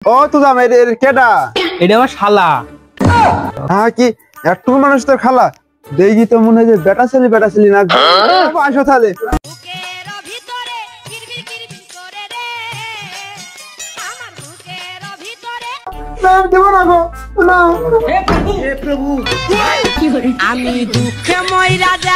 ও তুজাম এর কেডা? এটা আমার শালা। হ্যাঁ কি একটু মানুষ তোর খালা? দেখি তো মনে হয় যে বেটা ছেলে না। আসো তাহলে। আমি দুঃখে মইরা যা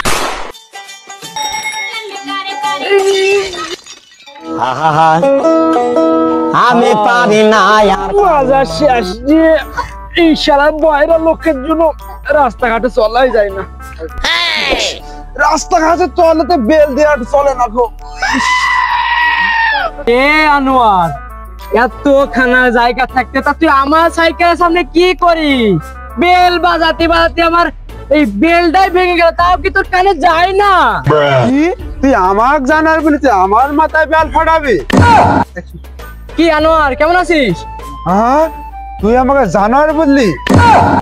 আমি পারি না আর বাজার শেষ দিয়ে এই শালা বয়রা লোকের জন্য রাস্তাঘাটে চলাই যায় না। রাস্তাঘাটে চলে তো বেল দেওয়ার চলে না গো। এ আনোয়ার, এত খানার জায়গা থাকতে তা তুই আমার সাইকেলের সামনে কি করি? বেল বাজাতে বাজাতে আমার এই বেলটাই ভেঙে গেল, তাও কি তোর কানে যায় না? কি তুই আমাক জানার বলিস আমার মাথায় বেল ফাটাবি? কি আনোয়ার, কেমন আছিস? হ্যাঁ তুই আমাকে জানার বললি?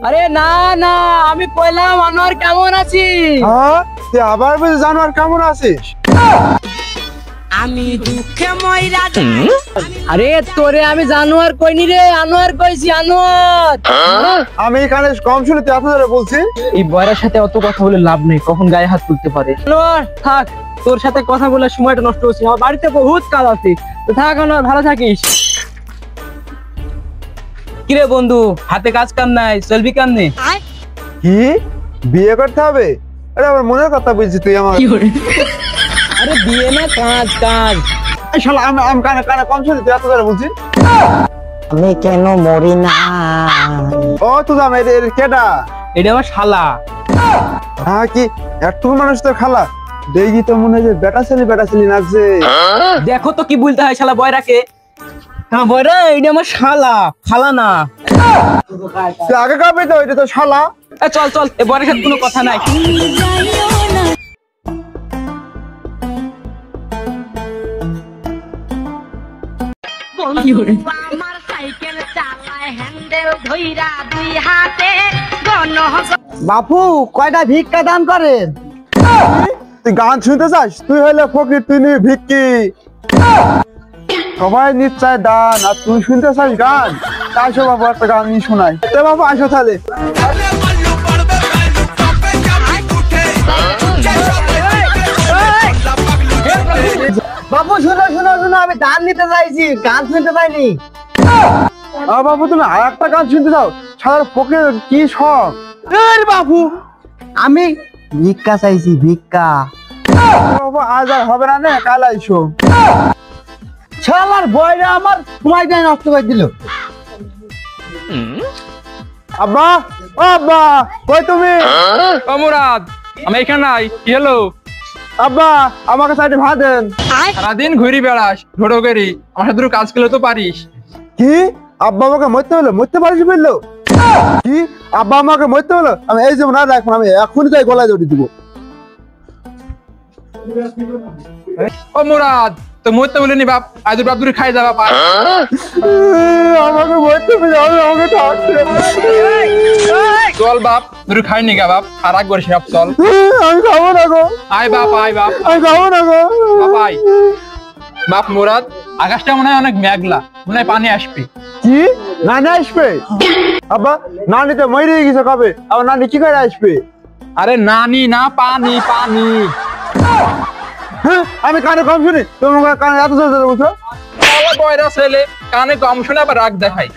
আরে না না, আমি কইলাম আনোয়ার কেমন আছিস। হ্যাঁ তুই আবার বলছিস জানোয়ার কেমন আছিস? আমি দুঃখে মইরা যা আরে তোরে আমি জানোয়ার কইনি রে, আনোয়ার কইছি, আনোয়ার। আমি এখানে কম শুনে তুই এত ধরে বলছিস? এই বয়রার সাথে অত কথা বলে লাভ নেই, কখন গায়ে হাত তুলতে পারে। আনোয়ার থাক, তোর সাথে কথা বলে সময়টা নষ্ট হচ্ছে, আমার বাড়িতে বহুত কাজ আছে। তো থাক আনোয়ার, ভালো থাকিস। কিরে বন্ধু, হাতে কাজ কাম নাই, চলবি কেমনে? কি বিয়ে করতে হবে? আরে আমার মনের কথা বলছিস তুই আমার? আরে বিয়ে না, কাজ কাজ। শালা আমি কানে কম শুনে তুই এত ধরে বলছিস? আমি কেন মরি না? ও তুজাম এর কেডা? এটা আমার শালা। হ্যাঁ কি একটু মানুষ তোর খালা? দেখি তো মনে হয় যে বেটা ছেলে লাগছে। দেখো তো কি বলতে হয় শালা বয়রাকে। হ্যাঁ বয়রা, এটা আমার শালা, খালা না। তুই আগে কবে তো এটা তো শালা। চল চল, এ বয়রার সাথে কোনো কথা নাই। আমার সাইকেল চালায় হ্যান্ডেল ধইরা দুই হাতে গণ বাপু কয়টা ভিক্ষা দান করেন? তুই গান শুনতে চাস? তুই হইলে ফকির, তুই নিবি ভিক্ষি। সবাই নিশ্চয় দান, আর তুই শুনতে চাস গান? আসো বাবু একটা গান নিয়ে শোনাই। বাবু আসো তাহলে। বাপু শুনো শুনো শুনো, আমি দান নিতে চাইছি, গান শুনতে চাইনি। বাবু তুমি আর একটা গান শুনতে চাও? সাধারণ ফকির কি শখ? বাপু আমি ভিক্ষা চাইছি, ভিক্ষা। বাবু আজ আর হবে না, নে কাল আইসো। শালার বয়রা আমার সময়টাই নষ্ট করে দিল। আব্বা ও আব্বা, কই তুমি? ও মুরাদ, আমি এখানে নাই, কি হলো? আব্বা আমাকে সাইডে ভাত দেন। সারাদিন ঘুরি বেড়াস ঢোড়ো করি, আমার সাথে কাজ করলে তো পারিস। কি আব্বা আমাকে মরতে হলো? মরতে পারিস বললো? কি আব্বা আমাকে মরতে হলো? আমি এই যেমন না রাখবো, আমি এখনই তাই গলায় দড়ি দিব। ও মুরাদ, তো মরতে বলিনি বাপ, আজ বাপ দূরে খাই যাবা পা। আমাকে মরতে হবে, আমাকে থাকতে। চল বাপ, দূরে খাই নি গা বাপ, আর একবার সব চল। আমি খাবো না গো। আয় বাপ, আয় বাপ, আমি খাবো না গো। বাপ আয়। বাপ মুরাদ, আকাশটা মনে হয় অনেক মেঘলা, মনে হয় পানি আসবে। কি নানি আসবে? আব্বা নানি তো মরে গেছে কবে, আবার নানি কি করে আসবে? আরে নানি না, পানি পানি। হ্যাঁ আমি কানে কম শুনি, তোমার কানে এত জোরে জোরে বলছো? বয়রা ছেলে, কানে কম শুনে আবার রাগ দেখাই।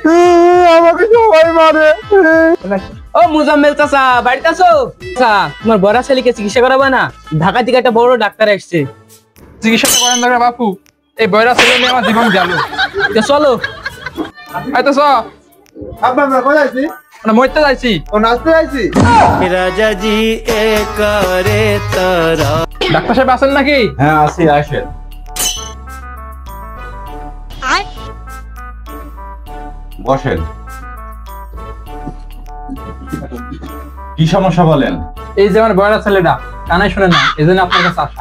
আমাকে সবাই মারে। ও মুজাম্মেল চাচা, বাড়িতে আছো? চাচা, তোমার বড় ছেলেকে চিকিৎসা করাবে না? ঢাকা থেকে একটা বড় ডাক্তার আসছে। চিকিৎসাটা করেন না বাপু, এই বয়রা ছেলে নিয়ে আমার জীবন গেল। চলো তো চ। আব্বা আমরা কোথায় আছি? মরতে যাইছি। ও নাচতে যাইছি। রাজাজি এ করে তারা। ডাক্তার সাহেব আছেন নাকি? হ্যাঁ আসি, আসেন। বসেন। কি সমস্যা বলেন? এই যে আমার বয়রা ছেলেটা কানে শুনে না, এই জন্য আপনার কাছে আসা।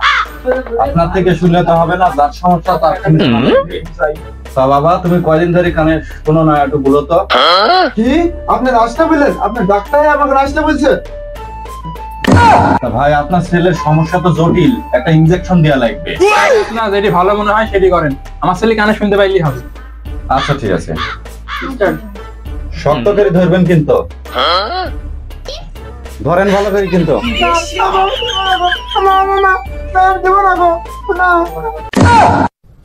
আপনার থেকে শুনলে তো হবে না, যার সমস্যা তার শুনতে হবে। তা বাবা তুমি কয়দিন ধরে কানে শোনো না, একটু বলো তো। কি আপনি রাস্তা বললেন? আপনার ডাক্তার আমাকে রাস্তা বলছে? তা ভাই আপনার ছেলের সমস্যা তো জটিল, একটা ইনজেকশন দেওয়া লাগবে। না যেটি ভালো মনে হয় সেটি করেন, আমার ছেলে কানে শুনতে পাইলেই হবে। আচ্ছা ঠিক আছে, শক্ত করে ধরবেন কিন্তু, ধরেন ভালো করে কিন্তু।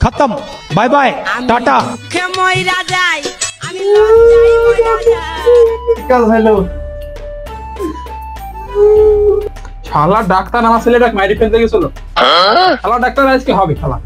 खत्म बाय बाय टाटा মুখে ময়রা যায় আমি লজ্জায় ময়রা যাই কাজ হলো শালা ডাক্তার আমার ছেলেটাকে মাইরে ফেলতে গেছিল। শালা ডাক্তার আজকে হবে শালা।